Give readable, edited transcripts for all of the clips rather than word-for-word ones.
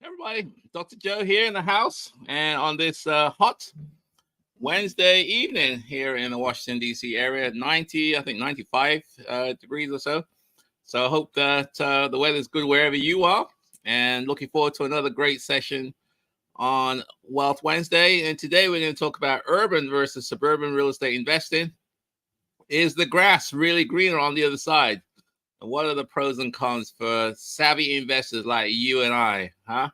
Everybody, Dr. Joe here in the house, and on this hot Wednesday evening here in the Washington, D.C. area, 90, I think 95 degrees or so. So I hope that the weather's good wherever you are, and looking forward to another great session on Wealth Wednesday. And today we're going to talk about urban versus suburban real estate investing. Is the grass really greener on the other side? And what are the pros and cons for savvy investors like you and I, huh?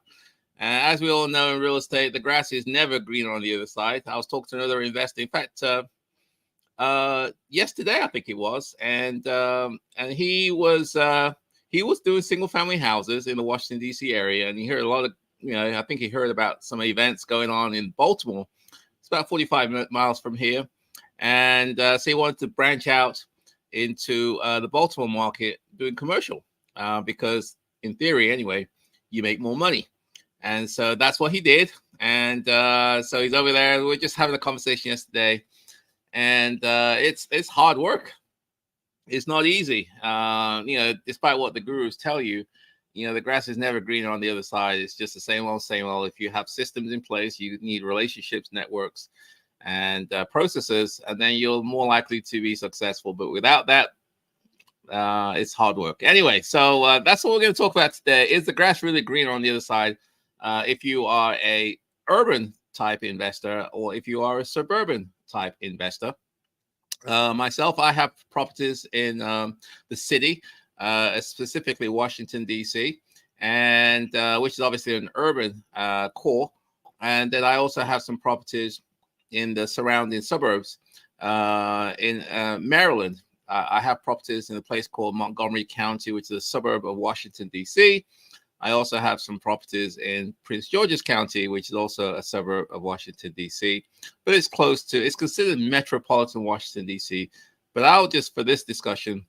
And as we all know in real estate, the grass is never greener on the other side. I was talking to another investor, in fact, yesterday I think it was, and he was doing single family houses in the Washington D.C. area, and he heard a lot of, I think he heard about some events going on in Baltimore. It's about 45 miles from here, and so he wanted to branch out into the Baltimore market doing commercial because in theory anyway you make more money, and so that's what he did. And so he's over there. We were just having a conversation yesterday, and it's hard work. It's not easy, despite what the gurus tell you. The grass is never greener on the other side. It's just the same old. If you have systems in place, you need relationships, networks, and processes, and then you're more likely to be successful. But without that, it's hard work. Anyway, so that's what we're going to talk about today. Is the grass really greener on the other side? If you are a urban type investor, or if you are a suburban type investor. Myself, I have properties in the city, specifically Washington, D.C., and which is obviously an urban core. And then I also have some properties in the surrounding suburbs in Maryland. I have properties in a place called Montgomery County, which is a suburb of Washington, D.C. I also have some properties in Prince George's County, which is also a suburb of Washington, D.C. But it's considered metropolitan Washington, D.C. But I'll just, for this discussion,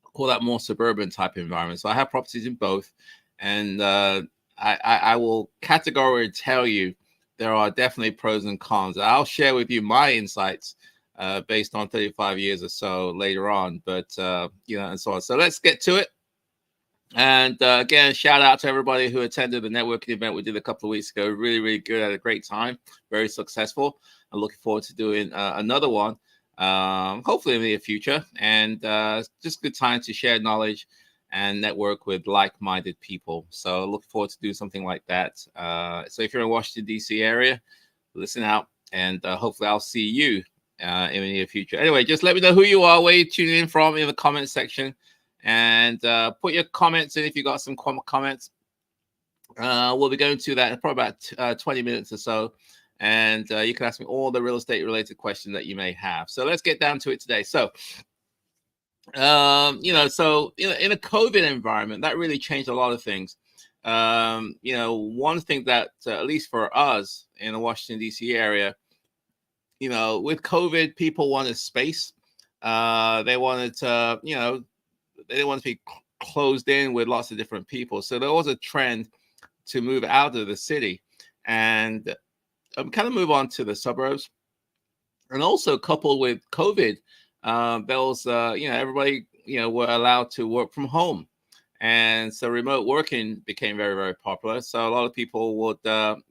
call that more suburban type environment. So I have properties in both. And I will categorically tell you there are definitely pros and cons. I'll share with you my insights based on 35 years or so later on. But, and so on. So let's get to it. And again, shout out to everybody who attended the networking event we did a couple of weeks ago. Really, really good. Had a great time. Very successful. I'm looking forward to doing another one, hopefully in the near future. And just a good time to share knowledge and network with like-minded people. So looking forward to do something like that. So if you're in Washington, D.C. area, listen out. And hopefully I'll see you in the near future. Anyway, just let me know who you are, where you're tuning in from in the comment section. And put your comments in if you got some comments. We'll be going to that in probably about 20 minutes or so. And you can ask me all the real estate related questions that you may have. So let's get down to it today. So, in a COVID environment, that really changed a lot of things. One thing that, at least for us in the Washington, D.C. area, with COVID, people wanted space. They wanted to, they didn't want to be closed in with lots of different people. So there was a trend to move out of the city and kind of move on to the suburbs. And also coupled with COVID, there was, everybody, were allowed to work from home. And so remote working became very, very popular. So a lot of people would, go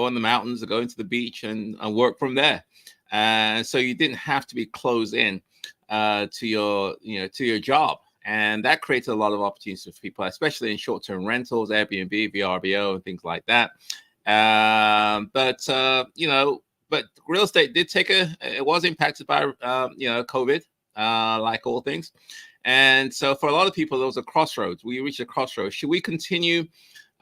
in the mountains or go into the beach and work from there. And so you didn't have to be closed in to your job. And that created a lot of opportunities for people, especially in short-term rentals, Airbnb, VRBO, and things like that. But real estate did it was impacted by, COVID, like all things. And so for a lot of people, there was a crossroads. We reached a crossroads. Should we continue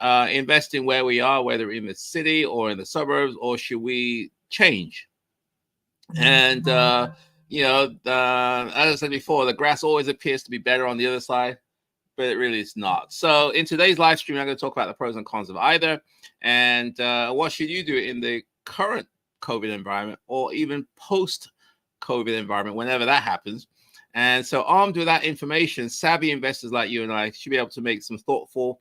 investing where we are, whether in the city or in the suburbs, or should we change? And, as I said before, the grass always appears to be better on the other side, but it really is not. So in today's live stream, I'm going to talk about the pros and cons of either. And what should you do in the current COVID environment or even post-COVID environment, whenever that happens. And so armed with that information, savvy investors like you and I should be able to make some thoughtful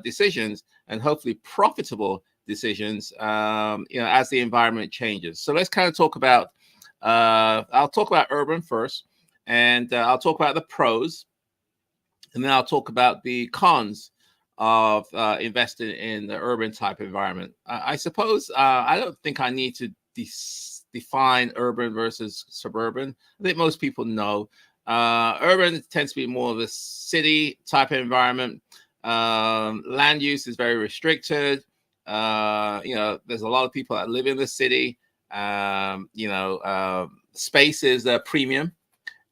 decisions and hopefully profitable decisions, as the environment changes. So let's kind of talk about, I'll talk about urban first, and I'll talk about the pros, and then I'll talk about the cons of investing in the urban type environment. I suppose I don't think I need to define urban versus suburban. I think most people know. Urban tends to be more of a city type of environment. Land use is very restricted. There's a lot of people that live in the city. Space is a premium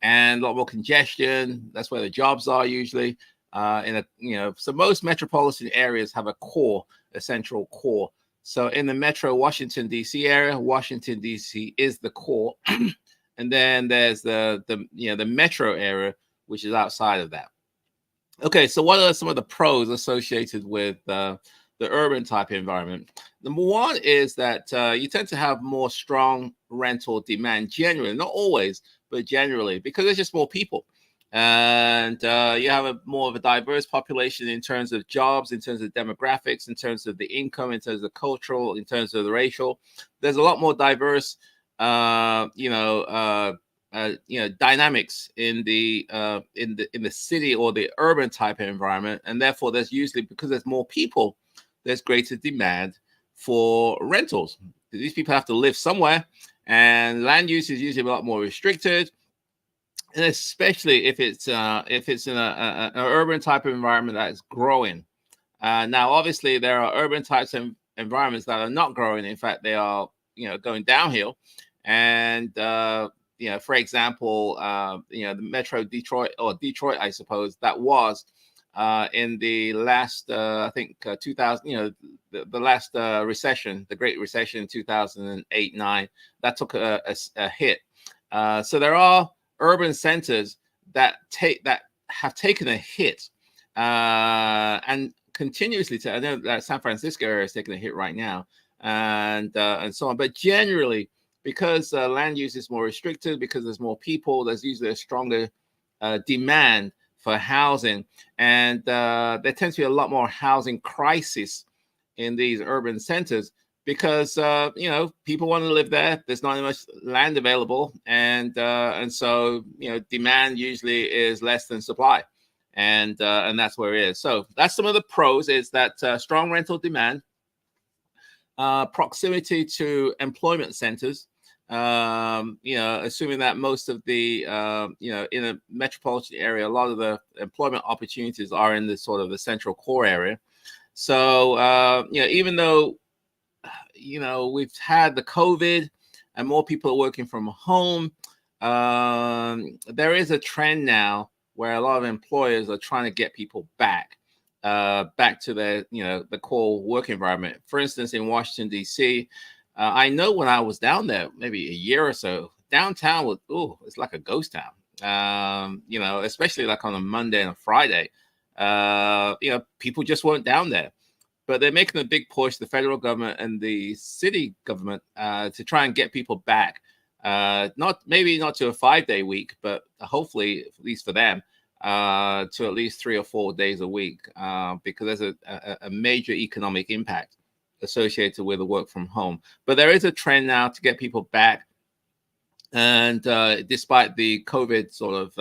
and a lot more congestion. That's where the jobs are usually. So most metropolitan areas have a central core. So in the metro Washington D.C. area, Washington D.C. is the core, and then there's the metro area, which is outside of that. Okay, so what are some of the pros associated with the urban type environment? Number one is that you tend to have more strong rental demand generally, not always, but generally, because there's just more people. And you have more of a diverse population in terms of jobs, in terms of demographics, in terms of the income, in terms of cultural, in terms of the racial. There's a lot more diverse, dynamics in the city or the urban type of environment, and therefore there's usually, because there's more people, there's greater demand for rentals. These people have to live somewhere, and land use is usually a lot more restricted. And especially if it's in an urban type of environment that is growing. Now, obviously, there are urban types of environments that are not growing. In fact, they are going downhill. And for example, the Metro Detroit, I suppose, that was in the last, 2000, the last recession, the Great Recession in 2008-9, that took a hit. So there are urban centers that have taken a hit and continuously. I know that San Francisco area is taking a hit right now, and so on. But generally, because land use is more restricted, because there's more people, there's usually a stronger demand for housing, and there tends to be a lot more housing crisis in these urban centers, because people want to live there. There's not much land available, and so demand usually is less than supply, and that's where it is. So that's some of the pros. Is that strong rental demand, proximity to employment centers. Assuming that most of the in a metropolitan area, a lot of the employment opportunities are in the sort of the central core area. So even though we've had the COVID and more people are working from home, there is a trend now where a lot of employers are trying to get people back to their, the core work environment. For instance, in Washington, D.C., I know when I was down there, maybe a year or so, downtown was, it's like a ghost town, especially like on a Monday and a Friday. People just weren't down there. But they're making a big push, the federal government and the city government, to try and get people back. Not to a 5-day week, but hopefully, at least for them, to at least 3 or 4 days a week, because there's a major economic impact associated with the work from home. But there is a trend now to get people back. And despite the COVID sort of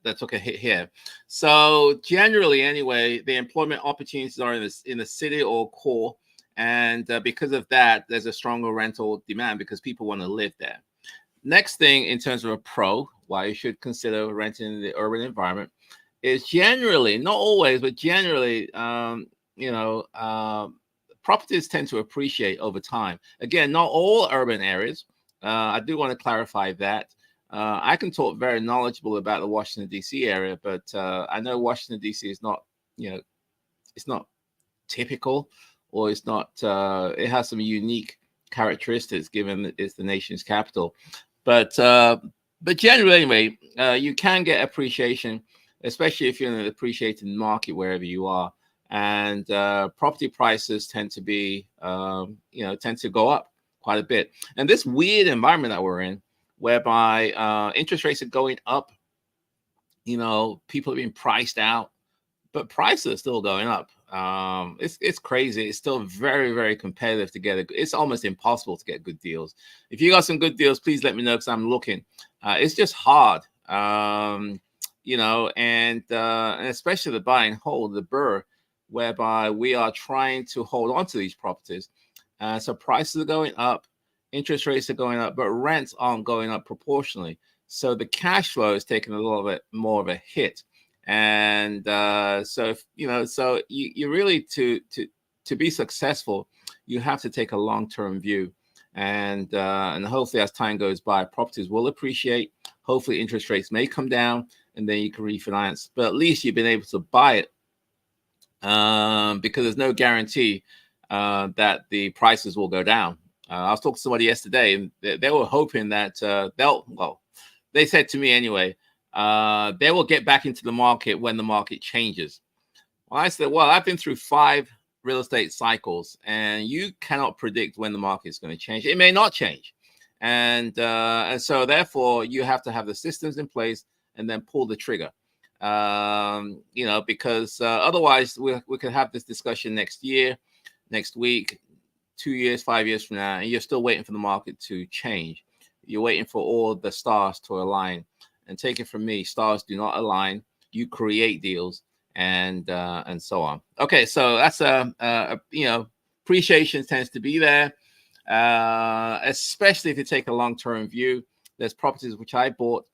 that took a hit here. So generally, anyway, the employment opportunities are in the city or core, and because of that, there's a stronger rental demand because people want to live there. Next thing, in terms of a pro, why you should consider renting in the urban environment, is generally, not always, but generally, properties tend to appreciate over time. Again, not all urban areas. I do want to clarify that. I can talk very knowledgeable about the Washington, D.C. area, but I know Washington, D.C. is not, it's not typical, or it's not, it has some unique characteristics given that it's the nation's capital. But generally, anyway, you can get appreciation, especially if you're in an appreciating market wherever you are. And property prices tend to be, tend to go up quite a bit. And this weird environment that we're in, whereby interest rates are going up, people are being priced out, but prices are still going up. It's crazy. It's still very, very competitive to get it's almost impossible to get good deals. If you got some good deals, please let me know, because I'm looking. It's just hard, and especially the buy and hold, the BRRRR. whereby we are trying to hold on to these properties. So prices are going up, interest rates are going up, but rents aren't going up proportionally. So the cash flow is taking a little bit more of a hit. And so if, so you really to be successful, you have to take a long-term view. And hopefully as time goes by, properties will appreciate. Hopefully interest rates may come down, and then you can refinance. But at least you've been able to buy it, because there's no guarantee that the prices will go down. I was talking to somebody yesterday, and they were hoping that they said to me anyway, they will get back into the market when the market changes. Well, I said, well, I've been through 5 real estate cycles, and you cannot predict when the market is going to change. It may not change. And so therefore you have to have the systems in place and then pull the trigger. Because otherwise we could have this discussion next year, next week, 2 years, 5 years from now, and you're still waiting for the market to change. You're waiting for all the stars to align. And take it from me, stars do not align. You create deals, and so on. Okay, so that's appreciation tends to be there, especially if you take a long-term view. There's properties which I bought,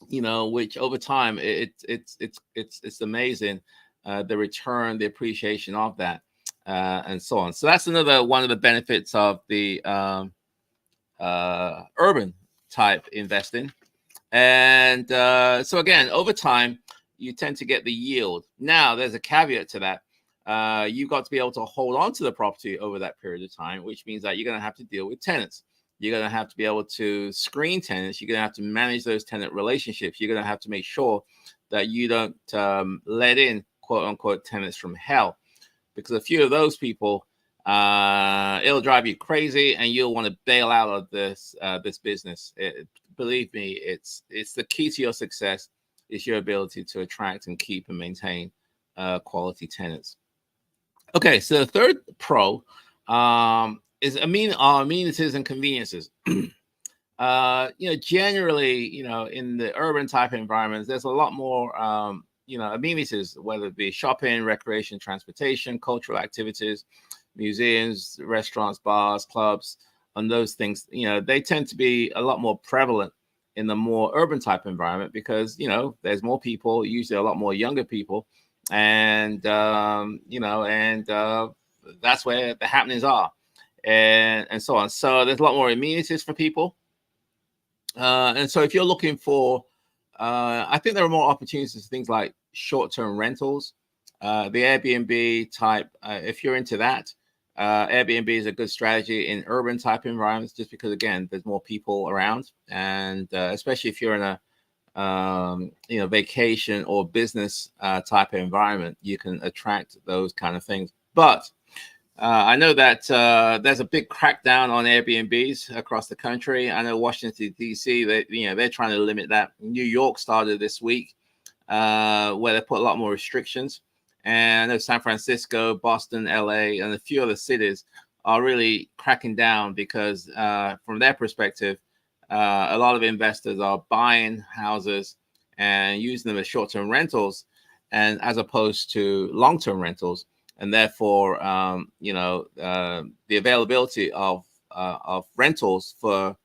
which over time it's amazing, the return, the appreciation of that, and so on. So that's another one of the benefits of the urban type investing. And so again, over time, you tend to get the yield. Now, there's a caveat to that. You've got to be able to hold on to the property over that period of time, which means that you're going to have to deal with tenants. You're going to have to be able to screen tenants. You're going to have to manage those tenant relationships. You're going to have to make sure that you don't let in, quote unquote, tenants from hell, because a few of those people, it'll drive you crazy, and you'll want to bail out of this business. Believe me, it's the key to your success is your ability to attract and keep and maintain quality tenants. Okay, so the third pro is amenities and conveniences. Generally, in the urban type environments, there's a lot more, amenities, whether it be shopping, recreation, transportation, cultural activities, museums, restaurants, bars, clubs, and those things. They tend to be a lot more prevalent in the more urban type environment because, there's more people, usually a lot more younger people. And, that's where the happenings are, and so on. So there's a lot more amenities for people. And so if you're looking for, I think there are more opportunities for things like short-term rentals, the Airbnb type. If you're into that, Airbnb is a good strategy in urban type environments, just because, again, there's more people around. And especially if you're in a, vacation or business type of environment, you can attract those kind of things. But I know that there's a big crackdown on Airbnbs across the country. I know Washington, D.C., they're trying to limit that. New York started this week, where they put a lot more restrictions. And I know San Francisco, Boston, L.A., and a few other cities are really cracking down because from their perspective, a lot of investors are buying houses and using them as short-term rentals, and as opposed to long-term rentals. And therefore, the availability of rentals for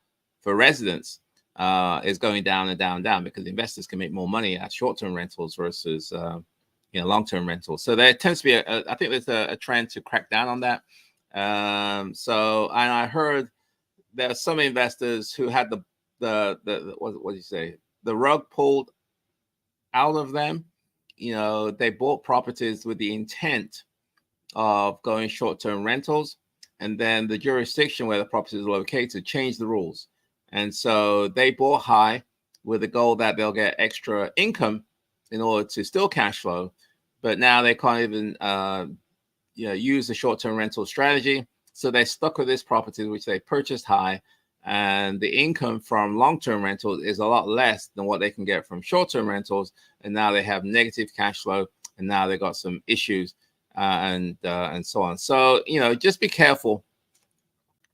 residents is going down and down and down, because investors can make more money at short-term rentals versus long-term rentals. So there tends to be I think there's a trend to crack down on that. So, and I heard there are some investors who had the what do you say, the rug pulled out of them. They bought properties with the intent of going short-term rentals, and then the jurisdiction where the property is located changed the rules, and so they bought high with the goal that they'll get extra income in order to still cash flow, but now they can't even use the short-term rental strategy, so they're stuck with this property which they purchased high, and the income from long-term rentals is a lot less than what they can get from short-term rentals, and now they have negative cash flow, and now they got some issues. And so on. So, just be careful,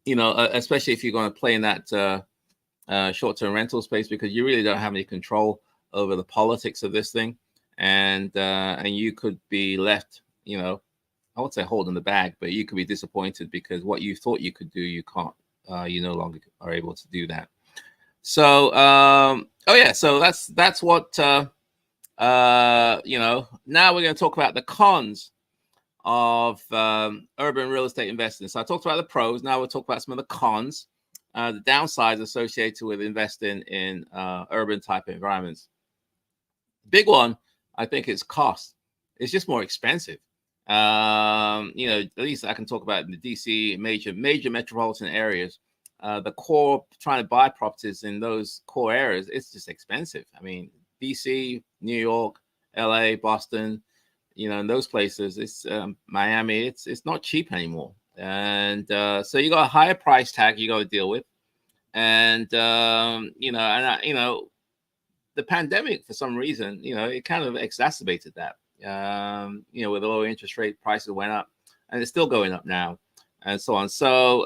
especially if you're going to play in that short-term rental space, because you really don't have any control over the politics of this thing. And you could be left, I won't say holding the bag, but you could be disappointed because what you thought you could do, you can't. You no longer are able to do that. So, oh yeah, so that's what now we're going to talk about the cons of urban real estate investing. So I talked about the pros. Now we'll talk about some of the cons, the downsides associated with investing in urban type environments. Big one, I think, is cost. It's just more expensive. At least I can talk about the DC major metropolitan areas. The core trying to buy properties in those core areas, it's just expensive. I mean, DC, New York, LA, Boston, in those places, it's Miami, it's not cheap anymore. And so you got a higher price tag you got to deal with. And the pandemic, for some reason, it kind of exacerbated that. With the low interest rate, prices went up, and it's still going up now, and so on. So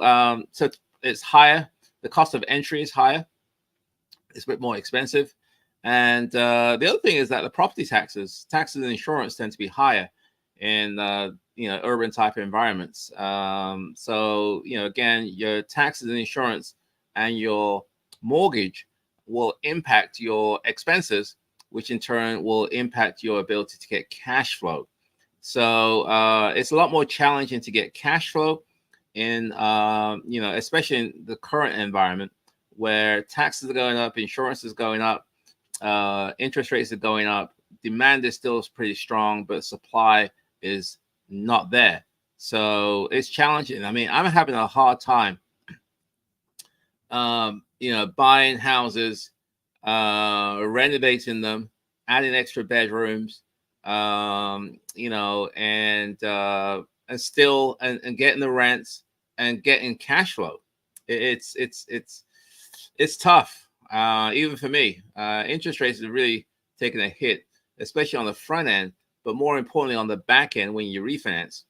it's higher. The cost of entry is higher. It's a bit more expensive. And the other thing is that the property taxes and insurance tend to be higher in urban type environments. So again, your taxes and insurance and your mortgage will impact your expenses, which in turn will impact your ability to get cash flow. So it's a lot more challenging to get cash flow in especially in the current environment where taxes are going up, insurance is going up, interest rates are going up, demand is still pretty strong, but supply is not there. So it's challenging. I mean, I'm having a hard time buying houses, renovating them, adding extra bedrooms, and still getting the rents and getting cash flow. It's tough, even for me. Interest rates have really taken a hit, especially on the front end, but more importantly on the back end when you refinance.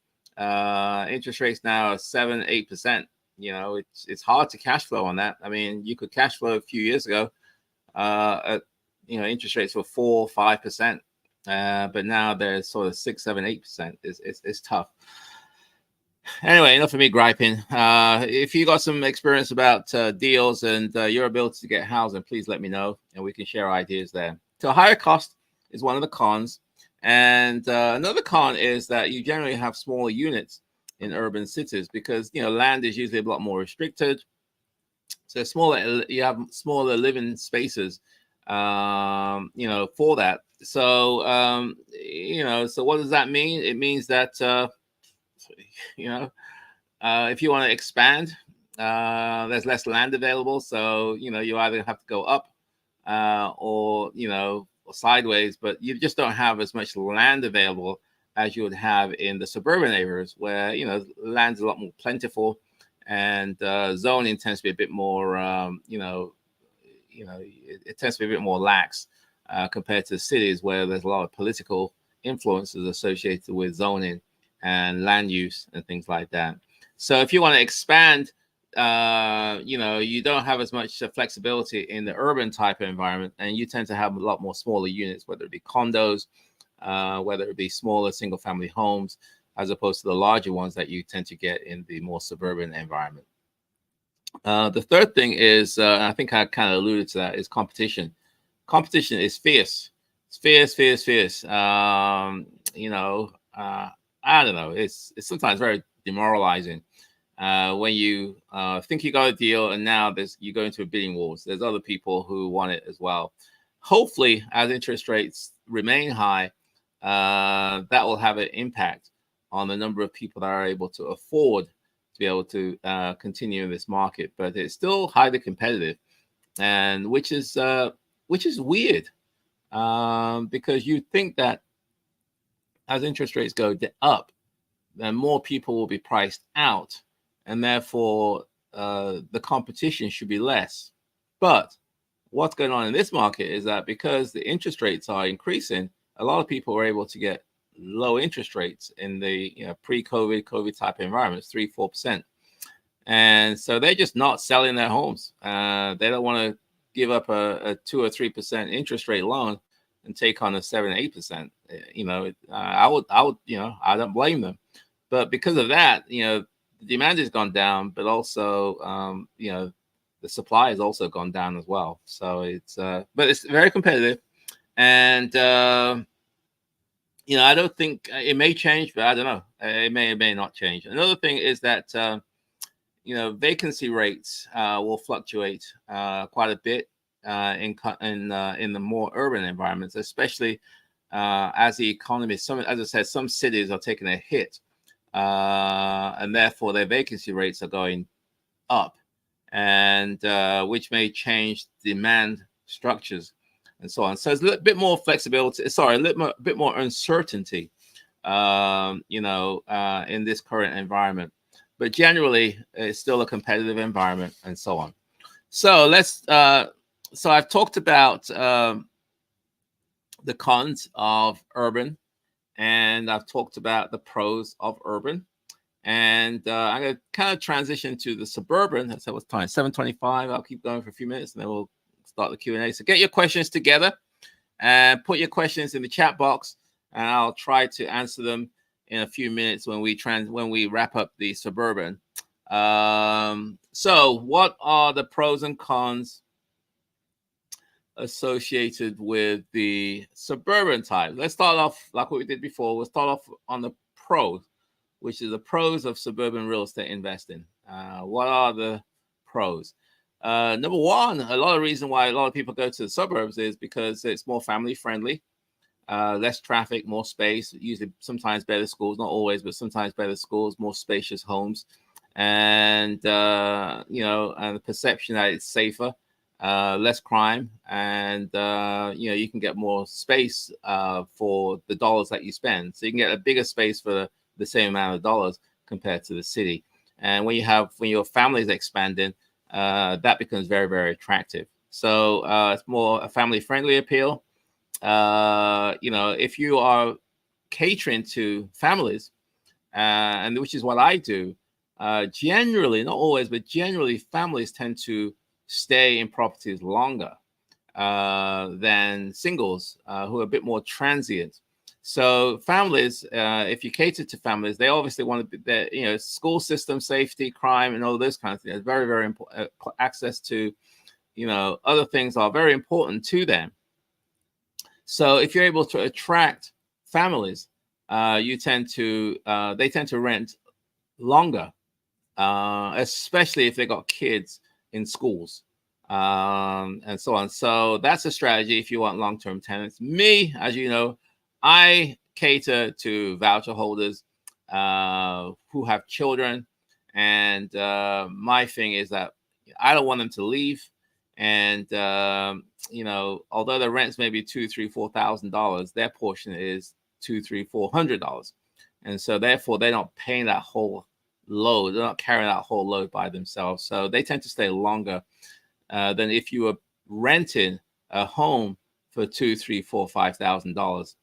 Interest rates now are 7-8%. It's hard to cash flow on that. I mean, you could cash flow a few years ago. Interest rates were 4-5%, but now they're sort of 6-7-8%. It's tough. Anyway, enough of me griping. If you got some experience about deals and your ability to get housing, please let me know, and we can share ideas there. So higher cost is one of the cons, and another con is that you generally have smaller units in urban cities because land is usually a lot more restricted. So you have smaller living spaces, for that. So so what does that mean? It means that if you want to expand, there's less land available. So you either have to go up or sideways, but you just don't have as much land available as you would have in the suburban areas where land's a lot more plentiful, and zoning tends to be a bit more it tends to be a bit more lax compared to cities where there's a lot of political influences associated with zoning and land use and things like that. So if you want to expand, you don't have as much flexibility in the urban type of environment, and you tend to have a lot more smaller units, whether it be condos, whether it be smaller single family homes, as opposed to the larger ones that you tend to get in the more suburban environment. The third thing is, I think I kind of alluded to that, is competition. Competition is fierce. It's fierce. I don't know. It's sometimes very demoralizing when you think you got a deal and now you go into a bidding wars. There's other people who want it as well. Hopefully, as interest rates remain high, that will have an impact on the number of people that are able to afford to be able to continue in this market. But it's still highly competitive, and which is weird because you think that as interest rates go up, then more people will be priced out, and therefore the competition should be less. But what's going on in this market is that because the interest rates are increasing, a lot of people are able to get low interest rates in the pre-COVID type environments, 3-4%, and so they're just not selling their homes. They don't want to give up a 2 or 3% interest rate loan and take on a 7-8%. I would, I don't blame them. But because of that, the demand has gone down, but also, the supply has also gone down as well. So but it's very competitive, and I don't think it may change, but I don't know. It may not change. Another thing is that vacancy rates will fluctuate quite a bit in the more urban environments, especially as the economy. As I said, some cities are taking a hit, and therefore their vacancy rates are going up, and which may change demand structures and so on. So it's a little bit more flexibility. Sorry, bit more uncertainty, in this current environment. But generally, it's still a competitive environment and so on. So so I've talked about the cons of urban, and I've talked about the pros of urban. And I'm going to kind of transition to the suburban. That's what's time, 7:25. I'll keep going for a few minutes, and then we'll start the Q&A. So get your questions together and put your questions in the chat box, and I'll try to answer them in a few minutes when we wrap up the suburban. So what are the pros and cons associated with the suburban type? Let's start off like what we did before. We'll start off on the pros, which is the pros of suburban real estate investing. What are the pros? Number one, a lot of reason why a lot of people go to the suburbs is because it's more family friendly, less traffic, more space, usually sometimes better schools, not always, but sometimes better schools, more spacious homes, and and the perception that it's safer, less crime, and you can get more space for the dollars that you spend. So you can get a bigger space for the same amount of dollars compared to the city. And when your family is expanding, that becomes very, very attractive. So it's more a family friendly appeal. If you are catering to families, and which is what I do, generally, not always, but generally, families tend to stay in properties longer than singles who are a bit more transient. So families, if you cater to families, they obviously want to be, school system, safety, crime, and all those kinds of things. Very, very important. Access to, other things are very important to them. So if you're able to attract families, they tend to rent longer, especially if they got kids in schools, and so on. So that's a strategy if you want long-term tenants. Me, as you know, I cater to voucher holders who have children, and my thing is that I don't want them to leave. And although the rent's maybe $2,000, $3,000, $4,000, their portion is $200, $300, $400, and so therefore they're not paying that whole load. They're not carrying that whole load by themselves. So they tend to stay longer than if you were renting a home for $2,000, $3,000, $4,000, $5,000.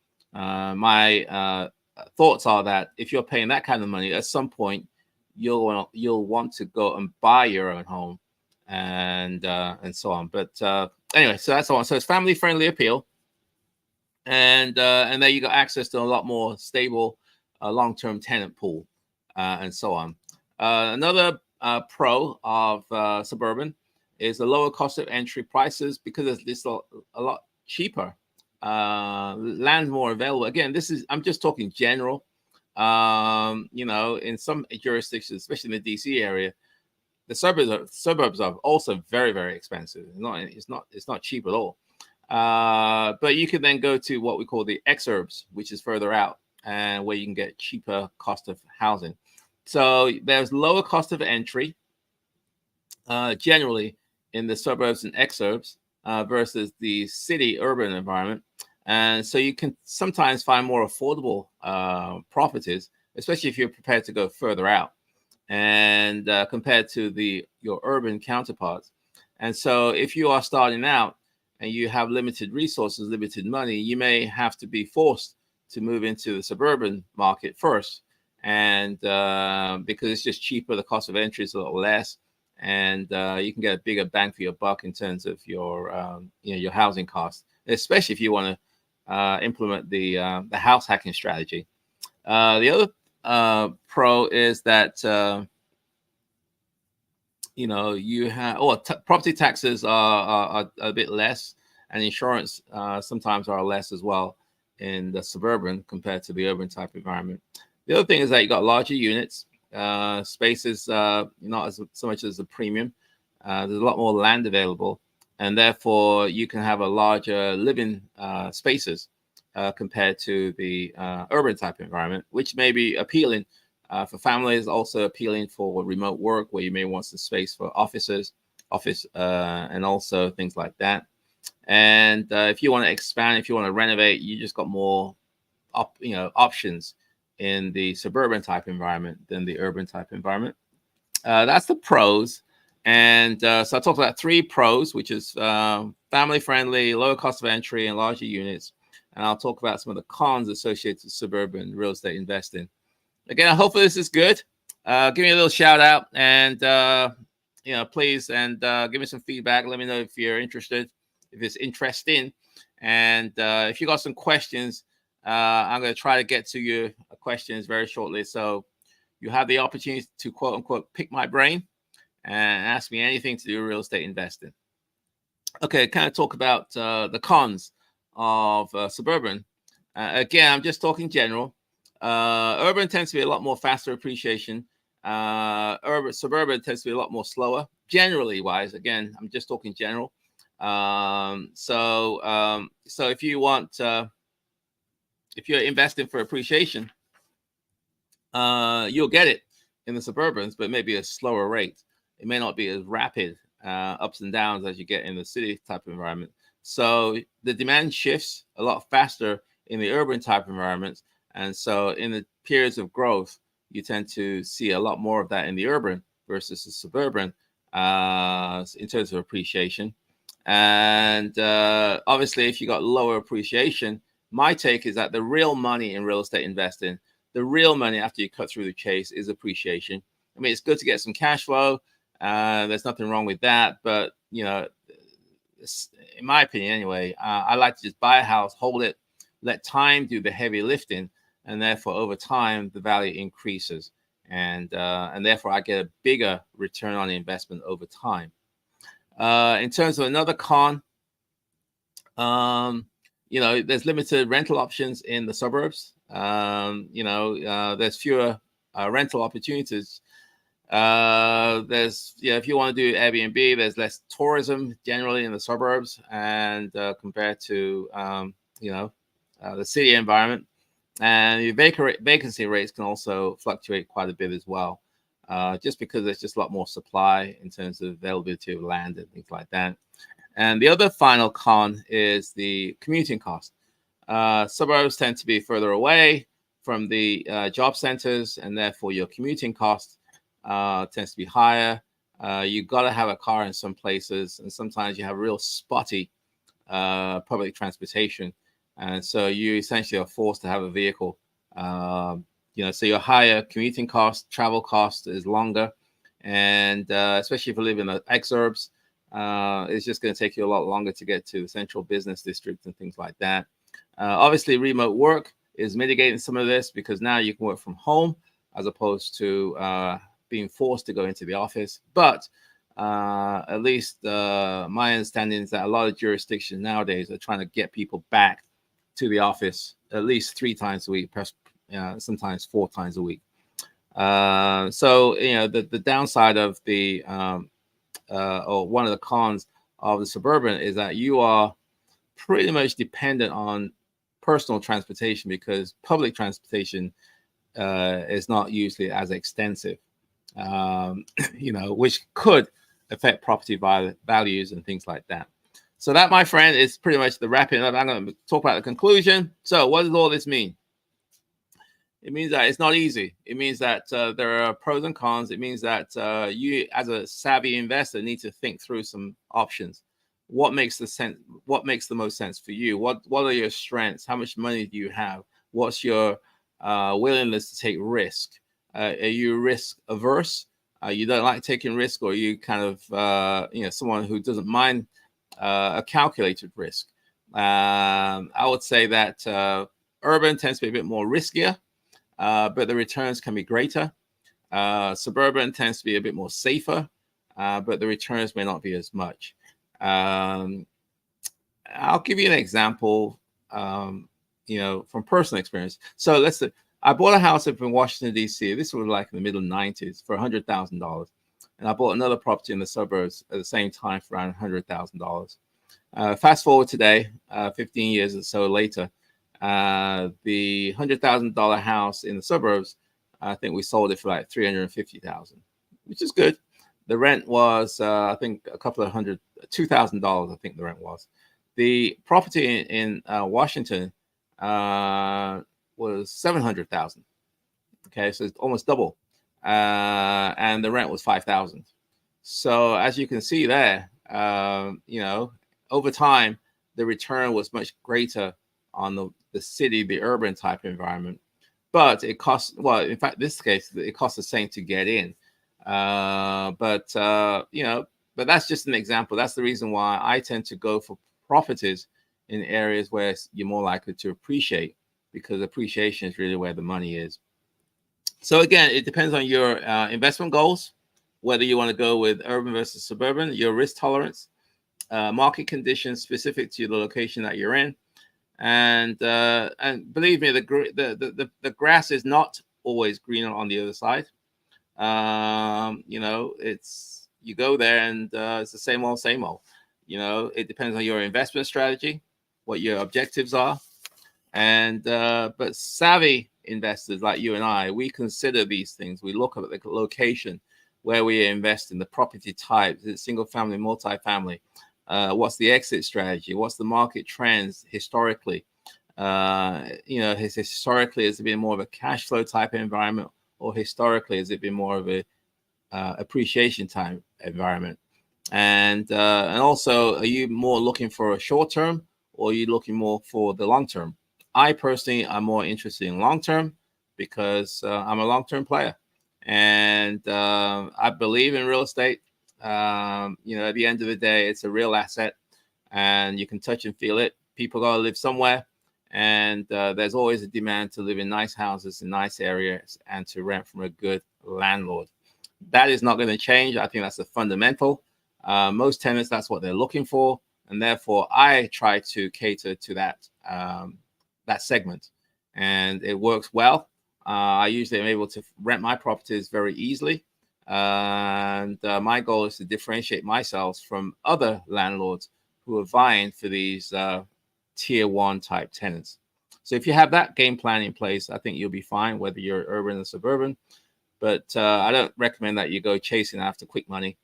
My thoughts are that if you're paying that kind of money, at some point you'll want to go and buy your own home, and so on. But anyway, so that's all. So it's family friendly appeal, and there you got access to a lot more stable long-term tenant pool, and so on. Another pro of suburban is the lower cost of entry prices, because it's a lot cheaper. Land more available. Again, I'm just talking general. In some jurisdictions, especially in the DC area, the suburbs are also very, very expensive. It's not cheap at all. But you can then go to what we call the exurbs, which is further out, and where you can get cheaper cost of housing. So there's lower cost of entry generally in the suburbs and exurbs versus the city urban environment. And so you can sometimes find more affordable properties, especially if you're prepared to go further out, and compared to your urban counterparts. And so if you are starting out and you have limited resources, limited money, you may have to be forced to move into the suburban market first. And because it's just cheaper, the cost of entry is a little less, and you can get a bigger bang for your buck in terms of your housing costs, especially if you want to implement the house hacking strategy. The other pro is that you have property taxes are a bit less, and insurance sometimes are less as well in the suburban compared to the urban type environment. The other thing is that you got larger units, spaces not as so much as a premium. There's a lot more land available, and therefore you can have a larger living spaces compared to the urban type environment, which may be appealing for families, also appealing for remote work, where you may want some space for office, and also things like that. And if you want to expand, if you want to renovate, you just got more options in the suburban type environment than the urban type environment. That's the pros. And so I talked about 3 pros, which is family friendly, lower cost of entry, and larger units. And I'll talk about some of the cons associated with suburban real estate investing. Again, hopefully this is good. Give me a little shout out, and please, and give me some feedback. Let me know if you're interested, if it's interesting, and if you got some questions, I'm going to try to get to your questions very shortly. So you have the opportunity to quote unquote pick my brain and ask me anything to do with real estate investing. Okay, kind of talk about the cons of suburban. Again, I'm just talking general. Urban tends to be a lot more faster appreciation. Suburban tends to be a lot more slower, generally wise. Again, I'm just talking general. So if you want, if you're investing for appreciation, you'll get it in the suburbans, but maybe a slower rate. It may not be as rapid ups and downs as you get in the city type of environment. So the demand shifts a lot faster in the urban type environments. And so in the periods of growth, you tend to see a lot more of that in the urban versus the suburban in terms of appreciation. And obviously, if you got lower appreciation, my take is that the real money in real estate investing, the real money after you cut through the chase, is appreciation. I mean, it's good to get some cash flow. There's nothing wrong with that. But, in my opinion anyway, I like to just buy a house, hold it, let time do the heavy lifting. And therefore, over time, the value increases. And therefore, I get a bigger return on investment over time. In terms of another con, there's limited rental options in the suburbs. There's fewer rental opportunities. If you want to do Airbnb, there's less tourism generally in the suburbs, and compared to the city environment. And your vacancy rates can also fluctuate quite a bit as well, just because there's just a lot more supply in terms of availability of land and things like that. And the other final con is the commuting cost. Suburbs tend to be further away from the job centers, and therefore your commuting cost tends to be higher. You've got to have a car in some places, and sometimes you have real spotty public transportation. And so you essentially are forced to have a vehicle. So your higher commuting cost, travel cost is longer. And especially if you live in the exurbs, it's just going to take you a lot longer to get to the central business district and things like that. Obviously, remote work is mitigating some of this, because now you can work from home as opposed to being forced to go into the office. But at least my understanding is that a lot of jurisdictions nowadays are trying to get people back to the office at least 3 times a week, perhaps sometimes 4 times a week. So the downside of the or one of the cons of the suburban is that you are pretty much dependent on personal transportation, because public transportation is not usually as extensive, which could affect property values and things like that. So that, my friend, is pretty much the wrapping up. I'm going to talk about the conclusion. So what does all this mean? It means that it's not easy. It means that there are pros and cons. It means that you, as a savvy investor, need to think through some options. What makes the most sense for you? What are your strengths? How much money do you have? What's your willingness to take risk? Are you risk averse? You don't like taking risk, or are you kind of someone who doesn't mind a calculated risk? I would say that urban tends to be a bit more riskier, but the returns can be greater. Suburban tends to be a bit more safer, but the returns may not be as much. I'll give you an example, from personal experience. So let's say I bought a house up in Washington, D.C. This was like in the middle 90s for $100,000. And I bought another property in the suburbs at the same time for around $100,000. Fast forward today, 15 years or so later, the $100,000 house in the suburbs, I think we sold it for like $350,000, which is good. The rent was, I think, a couple of hundred, $2,000. I think the rent was. The property in Washington was $700,000. Okay, so it's almost double, and the rent was $5,000. So as you can see there, over time the return was much greater on the city, the urban type environment, but it costs. Well, in fact, this case it costs the same to get in. But that's just an example. That's the reason why I tend to go for properties in areas where you're more likely to appreciate, because appreciation is really where the money is. So again, it depends on your investment goals, whether you want to go with urban versus suburban, your risk tolerance, market conditions specific to the location that you're in, and believe me, the grass is not always greener on the other side. It's you go there and it's the same old, same old. It depends on your investment strategy, what your objectives are, and but savvy investors like you and I, we consider these things. We look at the location, where we invest in, the property type, is it single family, multifamily, what's the exit strategy, what's the market trends historically. Historically, has it been more of a cash flow type environment, or historically has it been more of a appreciation time environment? And also, are you more looking for a short term, or are you looking more for the long term? I personally am more interested in long term, because I'm a long term player, and I believe in real estate. At the end of the day, it's a real asset, and you can touch and feel it. People got to live somewhere, and there's always a demand to live in nice houses in nice areas and to rent from a good landlord. That is not going to change. I think that's a fundamental. Most tenants, that's what they're looking for, and therefore I try to cater to that segment, and it works well. I usually am able to rent my properties very easily, and my goal is to differentiate myself from other landlords who are vying for these tier one type tenants. So if you have that game plan in place, I think you'll be fine, whether you're urban or suburban. But I don't recommend that you go chasing after quick money,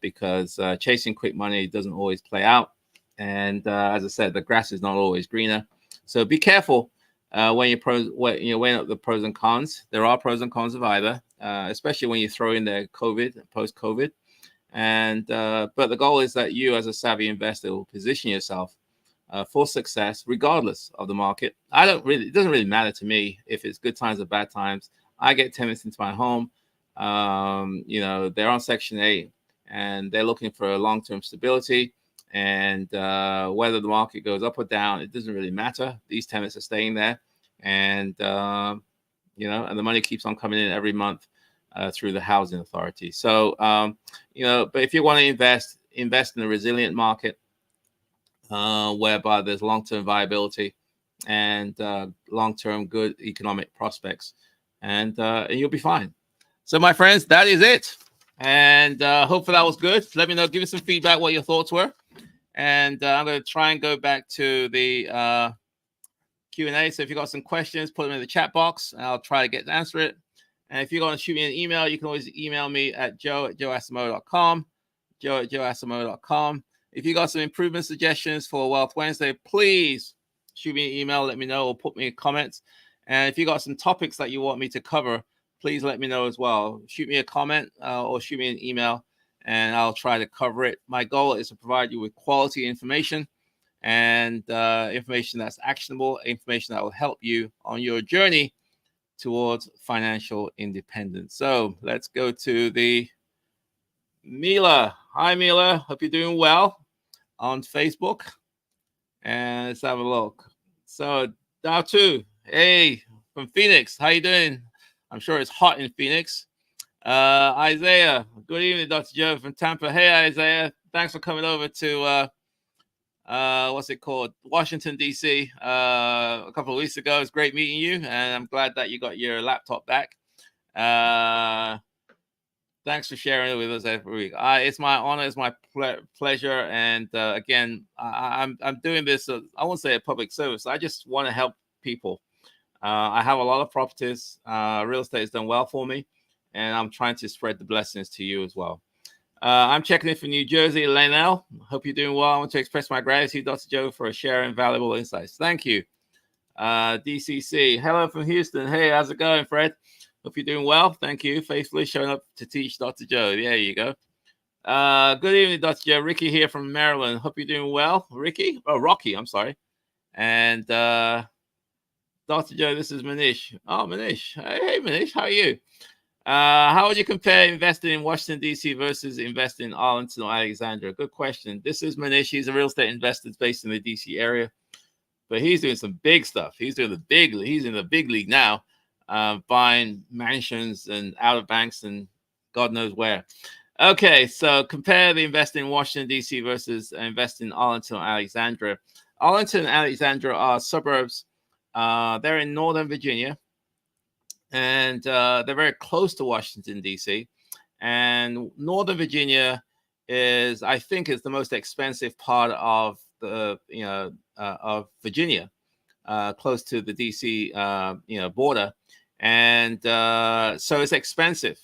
because chasing quick money doesn't always play out. And as I said, the grass is not always greener. So be careful when you're weighing up the pros and cons. There are pros and cons of either, especially when you throw in the COVID, post-COVID. And but the goal is that you, as a savvy investor, will position yourself for success regardless of the market. It doesn't really matter to me if it's good times or bad times. I get tenants into my home. They're on Section 8 and they're looking for a long-term stability. And whether the market goes up or down, it doesn't really matter. These tenants are staying there, and and the money keeps on coming in every month through the housing authority. So but if you want to invest in a resilient market, whereby there's long-term viability and long-term good economic prospects, and you'll be fine. So, my friends, that is it. And hopefully that was good. Let me know. Give me some feedback what your thoughts were. And I'm going to try and go back to the Q&A. So if you got some questions, put them in the chat box, and I'll try to get to answer it. And if you're going to shoot me an email, you can always email me at joe@joeasamoah.com, joe@joeasamoah.com. If you got some improvement suggestions for Wealth Wednesday, please shoot me an email, let me know, or put me in comments. And if you got some topics that you want me to cover, please let me know as well. Shoot me a comment or shoot me an email, and I'll try to cover it. My goal is to provide you with quality information, and information that's actionable, information that will help you on your journey towards financial independence. So let's go to the Mila. Hi, Mila. Hope you're doing well on Facebook. And let's have a look. So Dao hey, from Phoenix, how you doing? I'm sure it's hot in Phoenix. Isaiah, good evening, Dr. Joe from Tampa. Hey, Isaiah, thanks for coming over to what's it called, Washington D.C. A couple of weeks ago. It's great meeting you, and I'm glad that you got your laptop back. Thanks for sharing it with us every week. It's my honor, it's my pleasure, and again, I'm doing this. I won't say a public service. I just want to help people. I have a lot of properties. Real estate has done well for me, and I'm trying to spread the blessings to you as well. I'm checking in from New Jersey, Lanell. Hope you're doing well. I want to express my gratitude, Dr. Joe, for sharing valuable insights. Thank you. DCC, hello from Houston. Hey, how's it going, Fred? Hope you're doing well. Thank you. Faithfully showing up to teach Dr. Joe. There you go. Good evening, Dr. Joe. Ricky here from Maryland. Hope you're doing well. Ricky? Oh, Rocky, I'm sorry. And Dr. Joe, this is Manish. Oh, Manish. Hey, Manish, how are you? How would you compare investing in Washington, D.C. versus investing in Arlington or Alexandria? Good question. This is Manish. He's a real estate investor based in the D.C. area, but he's doing some big stuff. He's in the big league now, buying mansions and out of banks and God knows where. Okay, so compare the investing in Washington, D.C. versus investing in Arlington or Alexandria. Arlington and Alexandria are suburbs. They're in Northern Virginia, and they're very close to Washington, D.C. And Northern Virginia is, I think, is the most expensive part of the of Virginia, close to the D.C. Border, and so it's expensive.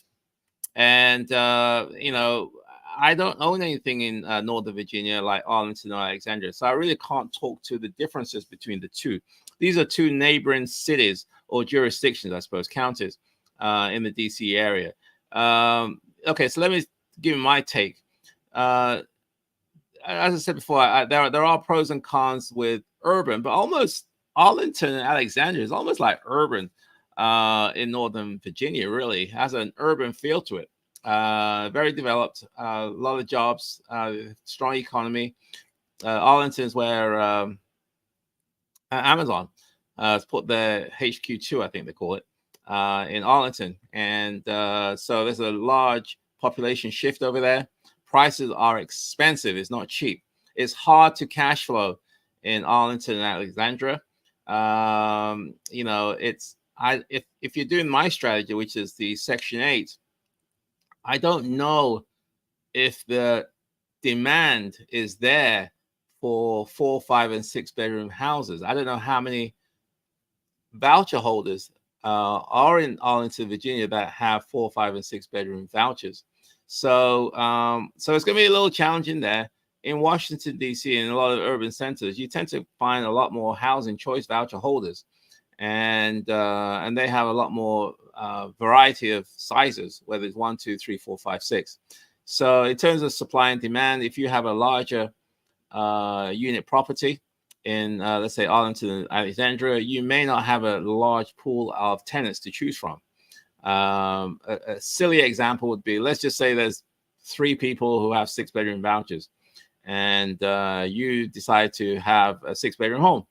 And I don't own anything in Northern Virginia like Arlington or Alexandria, so I really can't talk to the differences between the two. These are two neighboring cities or jurisdictions, I suppose, counties in the DC area. Okay, so let me give you my take. As I said before, there are pros and cons with urban, but almost Arlington and Alexandria is almost like urban in Northern Virginia. Really has an urban feel to it. Very developed, a lot of jobs, strong economy. Arlington is where Amazon has put their HQ2, I think they call it, in Arlington. And so there's a large population shift over there. Prices are expensive. It's not cheap. It's hard to cash flow in Arlington and Alexandria. If you're doing my strategy, which is the Section 8, I don't know if the demand is there for 4, 5, and 6 bedroom houses. I don't know how many voucher holders are in Arlington, Virginia that have 4, 5, and 6 bedroom vouchers. So it's going to be a little challenging there. In Washington, D.C. and a lot of urban centers, you tend to find a lot more housing choice voucher holders, and they have a lot more variety of sizes, whether it's 1, 2, 3, 4, 5, 6. So in terms of supply and demand, if you have a larger unit property in, let's say, Arlington and Alexandria, you may not have a large pool of tenants to choose from. A silly example would be, let's just say there's 3 people who have 6 bedroom vouchers, and you decide to have a 6 bedroom home.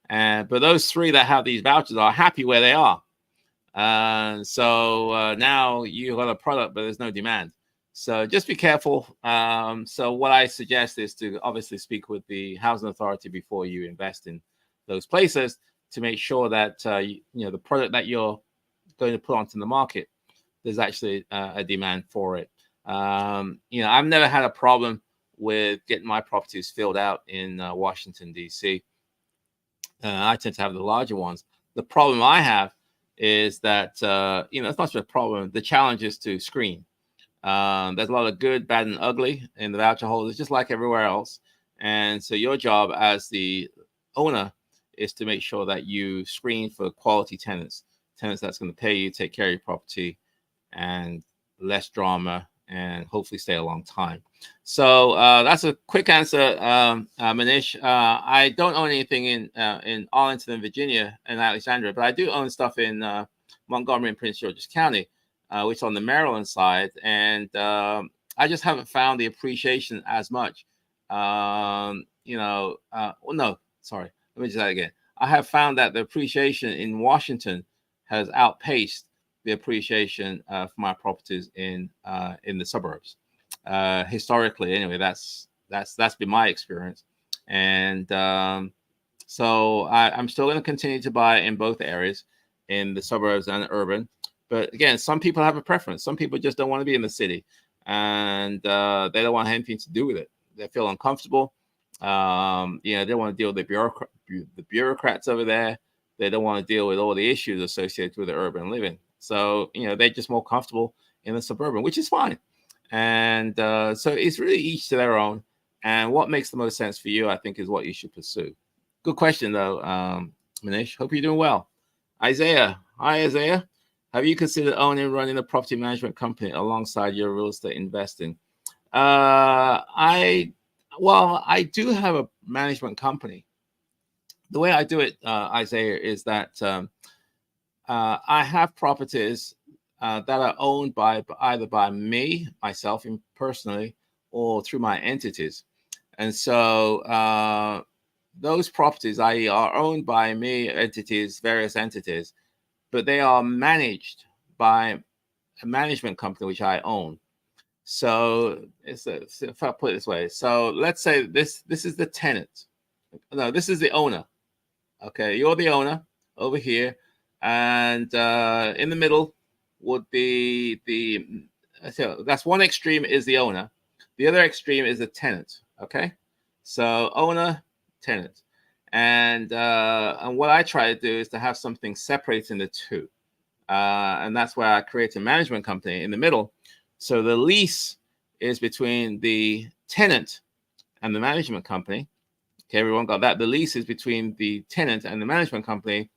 But those 3 that have these vouchers are happy where they are. So now you got a product, but there's no demand. So just be careful. So what I suggest is to obviously speak with the housing authority before you invest in those places to make sure that the product that you're going to put onto the market, there's actually a demand for it. I've never had a problem with getting my properties filled out in Washington, D.C. I tend to have the larger ones. The problem I have is that, it's not just a problem. The challenge is to screen. There's a lot of good, bad, and ugly in the voucher holders, just like everywhere else. And so your job as the owner is to make sure that you screen for quality tenants that's going to pay you, take care of your property, and less drama, and hopefully stay a long time. So that's a quick answer, Manish. I don't own anything in Arlington and Virginia and Alexandria, but I do own stuff in Montgomery and Prince George's County, which is on the Maryland side. And I just haven't found the appreciation as much. No, sorry, let me just say that again. I have found that the appreciation in Washington has outpaced the appreciation for my properties in the suburbs. Historically, anyway, that's been my experience, and so I'm still going to continue to buy in both areas, in the suburbs and urban. But again, some people have a preference. Some people just don't want to be in the city, and they don't want anything to do with it. They feel uncomfortable. They don't want to deal with the bureaucrats over there. They don't want to deal with all the issues associated with the urban living. So, they're just more comfortable in the suburban, which is fine. And so it's really each to their own. And what makes the most sense for you, I think, is what you should pursue. Good question, though, Manish. Hope you're doing well. Isaiah. Hi, Isaiah. Have you considered owning and running a property management company alongside your real estate investing? I do have a management company. The way I do it, Isaiah, is that I have properties that are owned by either by me, myself, personally, or through my entities. And so those properties, i.e., are owned by me, various entities, but they are managed by a management company which I own. So if I put it this way, so let's say this is the tenant. No, this is the owner. Okay, you're the owner over here, and in the middle would be so that's one extreme is the owner, the other extreme is the tenant. Okay, so owner, tenant, and what I try to do is to have something separating the two, and that's why I create a management company in the middle. So the lease is between the tenant and the management company. Okay, everyone got that? The lease is between the tenant and the management company,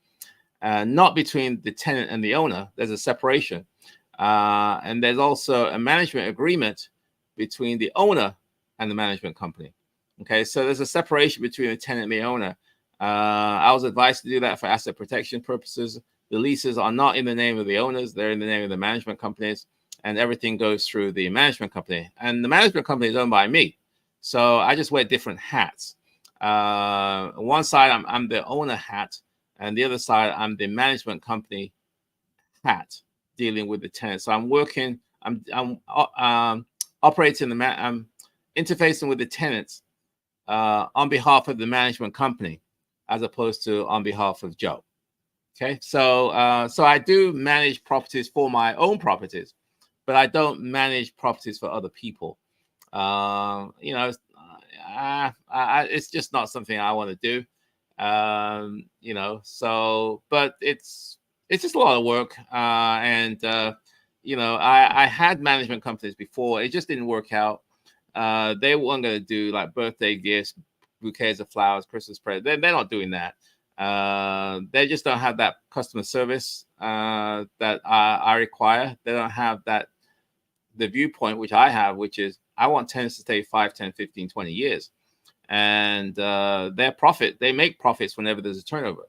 not between the tenant and the owner. There's a separation. And there's also a management agreement between the owner and the management company. Okay, so there's a separation between the tenant and the owner. I was advised to do that for asset protection purposes. The leases are not in the name of the owners, they're in the name of the management companies, and everything goes through the management company. And the management company is owned by me. So I just wear different hats. One side I'm the owner hat, and the other side I'm the management company hat, dealing with the tenants. So I'm operating I'm interfacing with the tenants on behalf of the management company, as opposed to on behalf of Joe. Okay, so I do manage properties for my own properties, but I don't manage properties for other people. It's just not something I want to do. But it's just a lot of work. I had management companies before. It just didn't work out. They weren't going to do like birthday gifts, bouquets of flowers, Christmas presents. They're not doing that. They just don't have that customer service that I require. They don't have the viewpoint which I have, which is I want tenants to stay 5, 10, 15, 20 years. And they make profits whenever there's a turnover.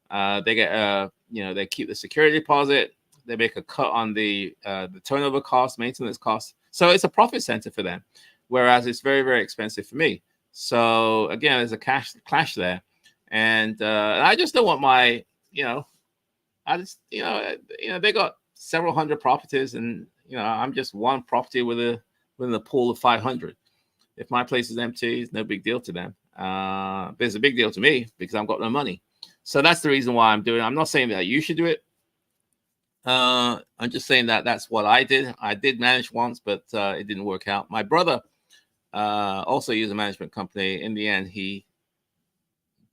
They get, they keep the security deposit. They make a cut on the turnover cost, maintenance costs. So it's a profit center for them, whereas it's very, very expensive for me. So again, there's a clash there. And I just don't want they got several hundred properties, and I'm just one property within a pool of 500. If my place is empty, it's no big deal to them. But it's a big deal to me because I've got no money. So that's the reason why I'm doing it. I'm not saying that you should do it. I'm just saying that that's what I did. I did manage once, but it didn't work out. My brother also used a management company. In the end, he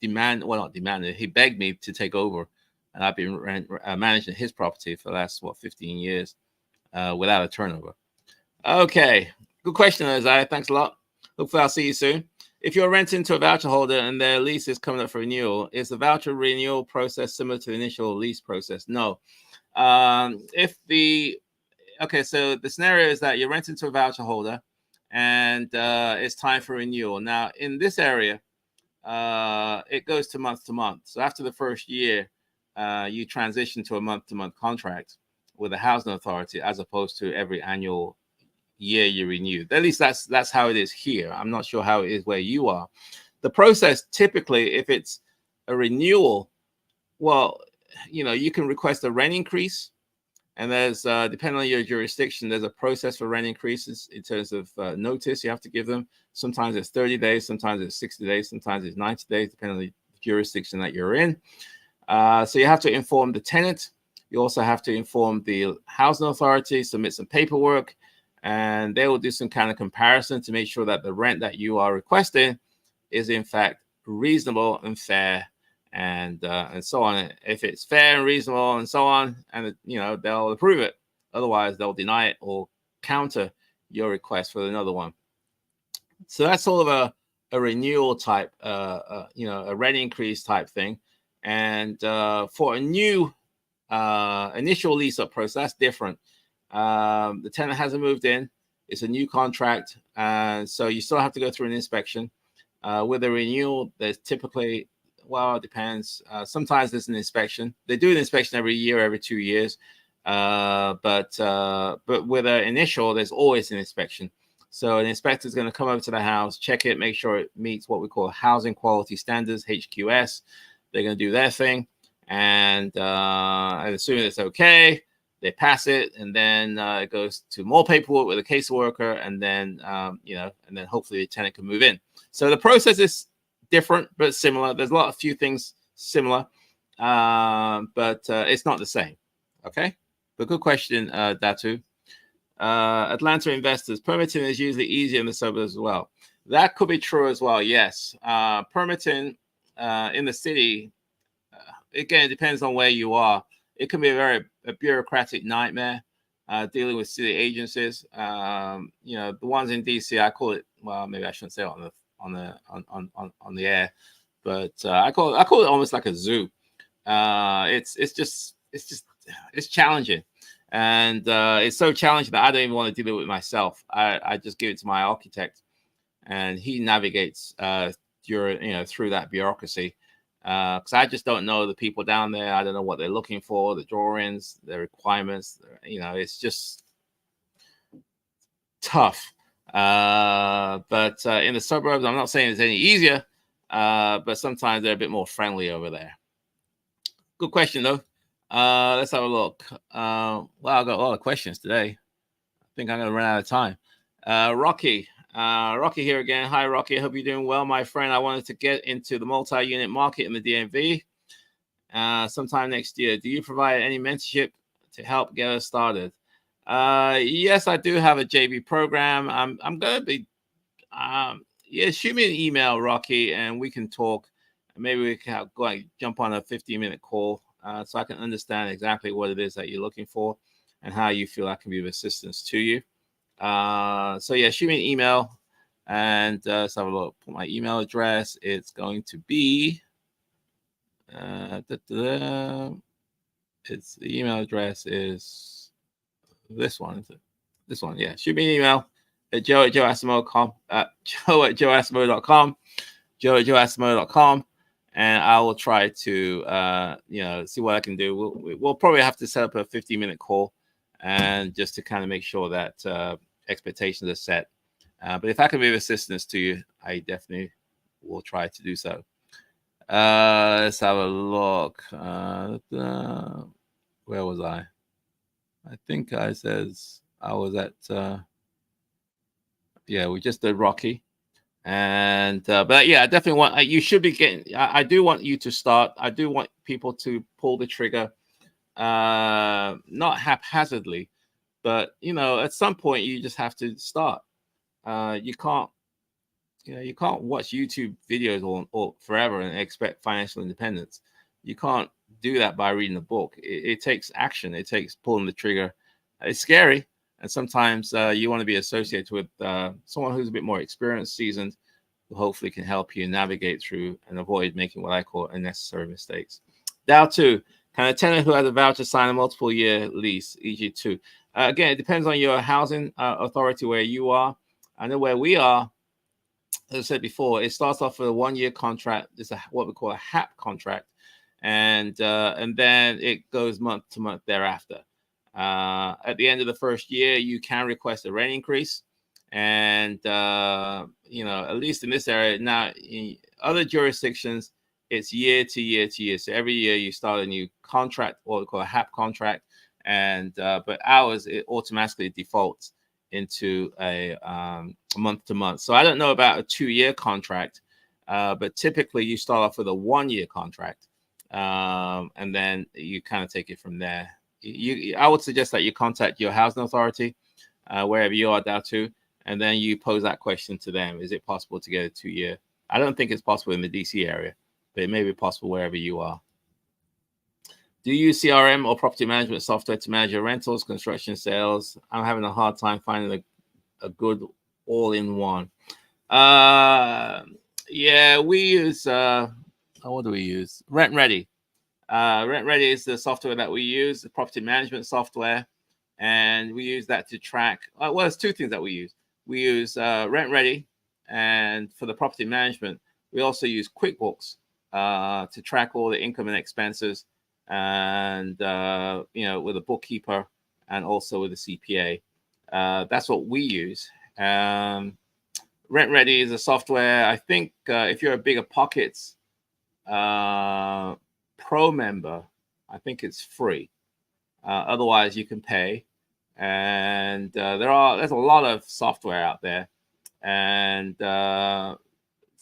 he begged me to take over. And I've been managing his property for the last, 15 years without a turnover. Okay. Good question, Isaiah. Thanks a lot. Hopefully I'll see you soon. If you're renting to a voucher holder and their lease is coming up for renewal, is the voucher renewal process similar to the initial lease process? No. So the scenario is that you're renting to a voucher holder and it's time for renewal. Now, in this area, it goes to month. So after the first year, you transition to a month-to-month contract with the housing authority, as opposed to every annual year you renew. At least that's how it is here. I'm not sure how it is where you are. the process typically, if it's a renewal, well, you can request a rent increase. And there's, depending on your jurisdiction, there's a process for rent increases in terms of notice you have to give them. Sometimes it's 30 days, sometimes it's 60 days, sometimes it's 90 days, depending on the jurisdiction that you're in. So you have to inform the tenant. You also have to inform the housing authority, submit some paperwork, and they will do some kind of comparison to make sure that the rent that you are requesting is in fact reasonable and fair, and so on. If it's fair and reasonable and so on, and they'll approve it. Otherwise, they'll deny it or counter your request for another one. So that's sort of a renewal type, a rent increase type thing. And for a new initial lease up process, that's different. The tenant hasn't moved in. It's a new contract. So you still have to go through an inspection. With a renewal, there's typically, well, it depends. Sometimes there's an inspection. They do an inspection every year, every 2 years. But with an initial, there's always an inspection. So an inspector is going to come over to the house, check it, make sure it meets what we call housing quality standards, HQS. They're going to do their thing. And assuming it's okay, they pass it, and then it goes to more paperwork with a caseworker, and then and then hopefully the tenant can move in. So the process is different but similar. There's a few things similar, but it's not the same. Okay, but good question, Datu. Atlanta investors, permitting is usually easier in the suburbs as well. That could be true as well. Yes, permitting in the city, again, it depends on where you are. It can be a bureaucratic nightmare dealing with city agencies. The ones in DC, I call it, well, maybe I shouldn't say it on the air, but I call it almost like a zoo. It's challenging, and it's so challenging that I don't even want to deal with it myself. I just give it to my architect, and he navigates through that bureaucracy. Because I just don't know the people down there. I don't know what they're looking for, the drawings, the requirements. It's just tough. But in the suburbs, I'm not saying it's any easier, but sometimes they're a bit more friendly over there. Good question, though. Let's have a look. Well, I've got a lot of questions today. I think I'm going to run out of time. Rocky here again. Hi, Rocky. I hope you're doing well, my friend. I wanted to get into the multi-unit market in the DMV sometime next year. Do you provide any mentorship to help get us started? Yes, I do have a JV program. I'm going to be, shoot me an email, Rocky, and we can talk. Maybe we can jump on a 15-minute call so I can understand exactly what it is that you're looking for and how you feel I can be of assistance to you. So yeah, shoot me an email, and let's have a look. Put my email address. It's going to be the email address is this one. Is it? This one, yeah. Shoot me an email at joe@joeasimo.com, joe@joeasimo.com, joe@joeasimo.com, and I will try to see what I can do. We'll probably have to set up a 15-minute call, and just to kind of make sure that expectations are set. But if I can be of assistance to you, I definitely will try to do so. Let's have a look. Where was I? I think I says I was at. We just did Rocky, and but yeah, I definitely want. You should be getting. I do want you to start. I do want people to pull the trigger, not haphazardly. But at some point you just have to start. You can't watch YouTube videos or forever and expect financial independence. You can't do that by reading a book. It takes action. It takes pulling the trigger. It's scary, and sometimes you want to be associated with someone who's a bit more experienced, seasoned, who hopefully can help you navigate through and avoid making what I call unnecessary mistakes. Dow 2. Can a tenant who has a voucher sign a multiple-year lease, e.g. 2? Again, it depends on your housing authority where you are. I know where we are, as I said before, it starts off with a 1-year contract. It's what we call a HAP contract. And then it goes month to month thereafter. At the end of the first year, you can request a rent increase. And at least in this area now, in other jurisdictions, it's year to year to year. So every year you start a new contract, or we call a HAP contract, and but ours, it automatically defaults into a month to month. So I don't know about a 2-year contract, but typically you start off with a 1-year contract, and then you kind of take it from there. I would suggest that you contact your housing authority, wherever you are down to, and then you pose that question to them. Is it possible to get a 2-year? I don't think it's possible in the DC area, but it may be possible wherever you are. Do you use CRM or property management software to manage your rentals, construction, sales? I'm having a hard time finding a good all-in-one. Yeah, we use, what do we use? Rent Ready. Rent Ready is the software that we use, the property management software. And we use that to track, well, there's 2 things that we use. We use Rent Ready, and for the property management, we also use QuickBooks to track all the income and expenses, and with a bookkeeper and also with a CPA. That's what we use. Rent Ready is a software. I think if you're a Bigger Pockets Pro member, I think it's free. Otherwise, you can pay. And there's a lot of software out there, and so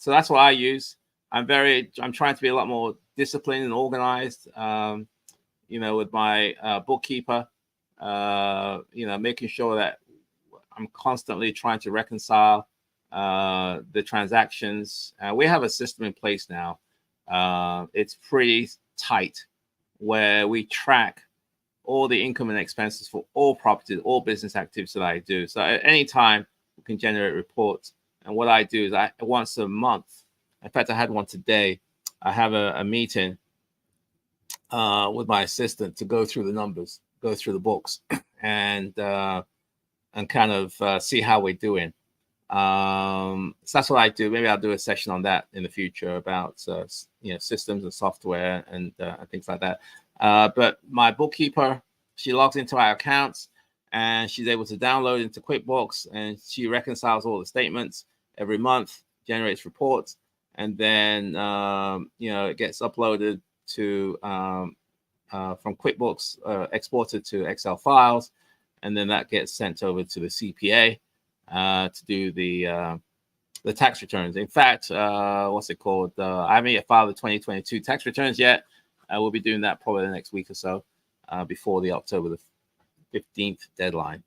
that's what I use. I'm trying to be a lot more disciplined and organized, with my bookkeeper, making sure that I'm constantly trying to reconcile the transactions. We have a system in place now. It's pretty tight, where we track all the income and expenses for all properties, all business activities that I do. So at any time, we can generate reports. And what I do is once a month, in fact, I had one today, I have a meeting with my assistant to go through the numbers, go through the books, and kind of see how we're doing. So that's what I do. Maybe I'll do a session on that in the future about systems and software and things like that. But my bookkeeper, she logs into our accounts, and she's able to download into QuickBooks, and she reconciles all the statements every month, generates reports, and then it gets uploaded to from QuickBooks, exported to Excel files, and then that gets sent over to the CPA to do the tax returns. In fact, what's it called? I haven't yet filed the 2022 tax returns yet. We'll be doing that probably the next week or so, before the October the 15th deadline.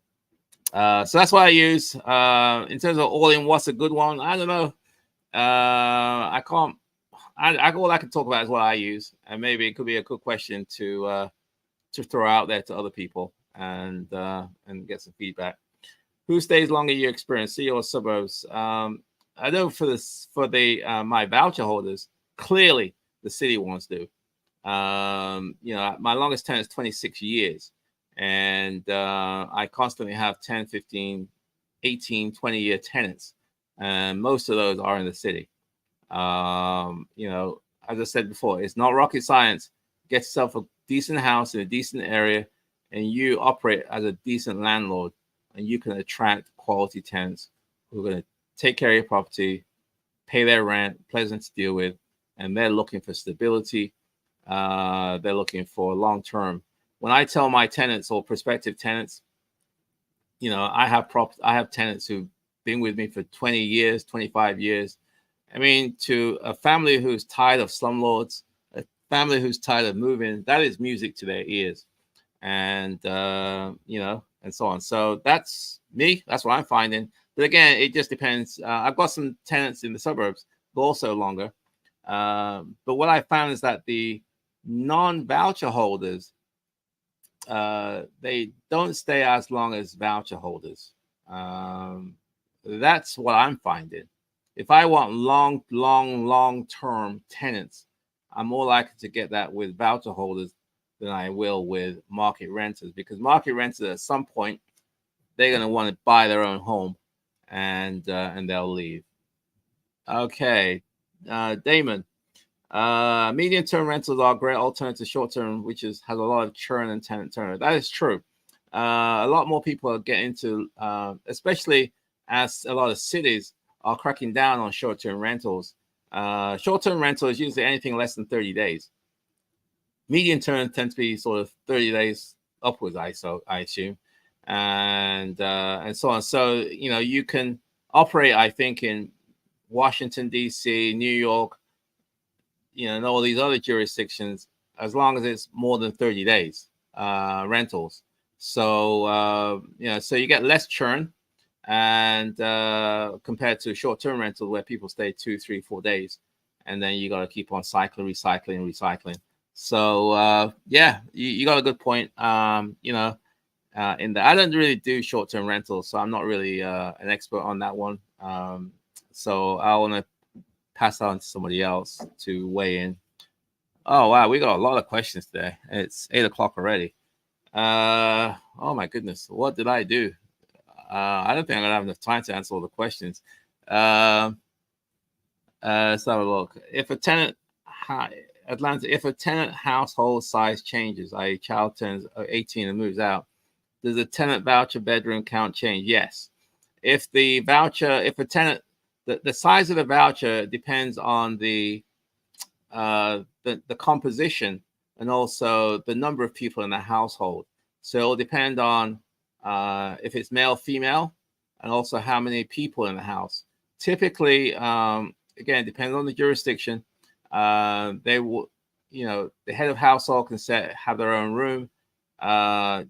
So that's what I use. In terms of all-in, what's a good one? I don't know. I can't. All I can talk about is what I use, and maybe it could be a good question to throw out there to other people and get some feedback. Who stays longer your experience, city or suburbs? I know for the my voucher holders, clearly the city ones do. My longest tenant is 26 years, and I constantly have 10, 15, 18, 20-year tenants, and most of those are in the city. As I said before, it's not rocket science. Get yourself a decent house in a decent area, and you operate as a decent landlord, and you can attract quality tenants who are going to take care of your property, pay their rent, pleasant to deal with, and they're looking for stability. They're looking for long-term. When I tell my tenants or prospective tenants, I have tenants who've been with me for 20 years, 25 years. I mean, to a family who's tired of slumlords, a family who's tired of moving, that is music to their ears, and and so on. So that's me. That's what I'm finding. But again, it just depends. I've got some tenants in the suburbs who are also longer. But what I found is that the non-voucher holders, they don't stay as long as voucher holders. That's what I'm finding. If I want long-term tenants, I'm more likely to get that with voucher holders than I will with market renters, because market renters at some point, they're going to want to buy their own home, and they'll leave. Okay, Damon. Medium-term rentals are a great alternative to short-term, which has a lot of churn and tenant turnover. That is true. A lot more people are getting into, especially as a lot of cities are cracking down on short-term rentals. Short-term rental is usually anything less than 30 days. Medium term tends to be sort of 30 days upwards, I assume, and so on. So you can operate, I think, in Washington D.C., New York, and all these other jurisdictions, as long as it's more than 30 days rentals. So so you get less churn, and compared to short-term rental where people stay 2, 3, 4 days, and then you got to keep on recycling. So you got a good point. In that I don't really do short-term rentals, so I'm not really an expert on that one. So I want to pass on to somebody else to weigh in. Oh wow, we got a lot of questions today. It's 8 o'clock already. Oh my goodness, what did I do? I don't think I'm gonna have enough time to answer all the questions. Let's have a look. If a tenant household size changes, i.e. child turns 18 and moves out, does the tenant voucher bedroom count change? Yes. If a tenant, the size of the voucher depends on the composition and also the number of people in the household. So it'll depend on if it's male, female, and also how many people in the house. Typically, again, it depends on the jurisdiction. They will, the head of household can have their own room.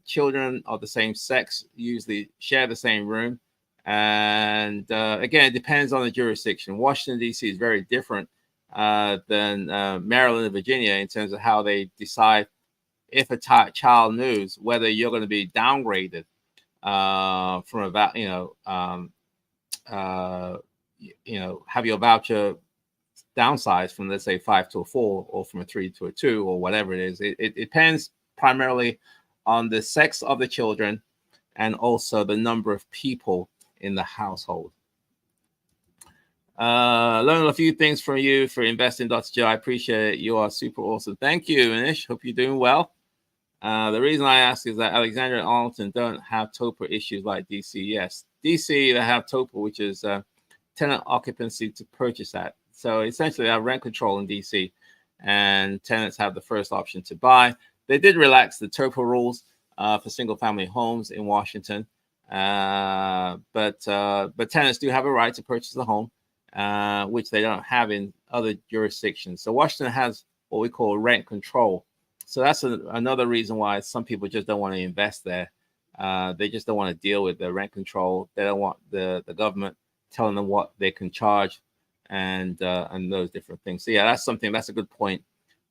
Children of the same sex usually share the same room. And again, it depends on the jurisdiction. Washington, D.C. is very different than Maryland and Virginia in terms of how they decide if a child moves, whether you're going to be downgraded from have your voucher downsized from, let's say, 5 to a 4 or from a 3 to a 2 or whatever it is. It depends primarily on the sex of the children and also the number of people in the household. Learned a few things from you for investing, Dr. Joe. I appreciate it. You are super awesome. Thank you, Anish. Hope you're doing well. The reason I ask is that Alexandria and Arlington don't have TOPA issues like DC. Yes, DC, they have TOPA, which is tenant occupancy to purchase at. So essentially, they have rent control in DC, and tenants have the first option to buy. They did relax the TOPA rules for single-family homes in Washington, but tenants do have a right to purchase the home, which they don't have in other jurisdictions. So Washington has what we call rent control. So that's another reason why some people just don't want to invest there. They just don't want to deal with the rent control. They don't want the government telling them what they can charge and those different things. So yeah, that's a good point.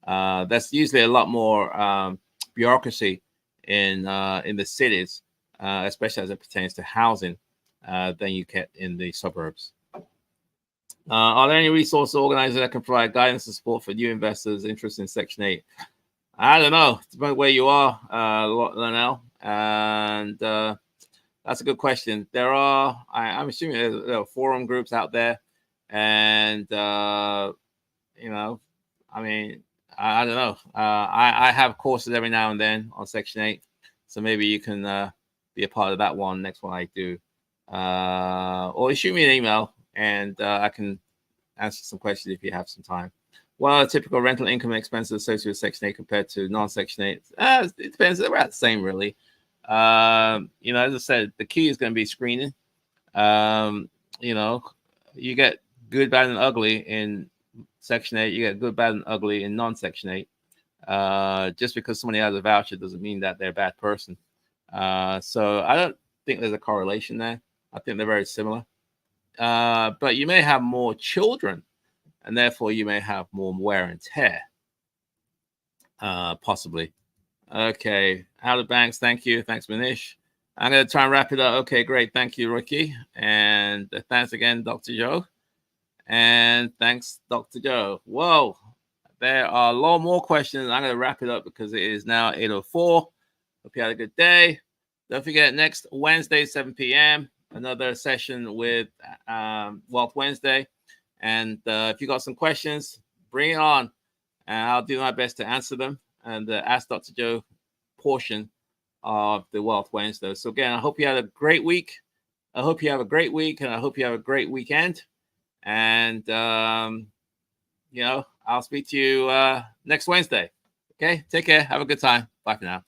That's usually a lot more bureaucracy in the cities, especially as it pertains to housing, than you get in the suburbs. Are there any resource organizers that can provide guidance and support for new investors interested in Section 8? I don't know. It depends where you are, Lionel. And that's a good question. I'm assuming there are forum groups out there. And, I mean, I don't know. I have courses every now and then on Section 8. So maybe you can be a part of that one, next one I do. Or shoot me an email and I can answer some questions if you have some time. What are typical rental income expenses associated with Section 8 compared to non-Section 8? It depends. They're about the same, really. As I said, the key is going to be screening. You get good, bad, and ugly in Section 8. You get good, bad, and ugly in non-Section 8. Just because somebody has a voucher doesn't mean that they're a bad person. So I don't think there's a correlation there. I think they're very similar. But you may have more children, and therefore you may have more wear and tear, possibly. Okay, out of banks, thank you. Thanks, Manish. I'm going to try and wrap it up. Okay, great. Thank you, Ricky. And thanks again, Dr. Joe. And thanks, Dr. Joe. Whoa, there are a lot more questions. I'm going to wrap it up because it is now 8:04. Hope you had a good day. Don't forget, next Wednesday, 7 p.m., another session with Wealth Wednesday. And if you got some questions, bring it on. And I'll do my best to answer them and Ask Dr. Joe portion of the Wealth Wednesday. So again, I hope you had a great week. I hope you have a great week, and I hope you have a great weekend. And I'll speak to you next Wednesday. Okay, take care. Have a good time. Bye for now.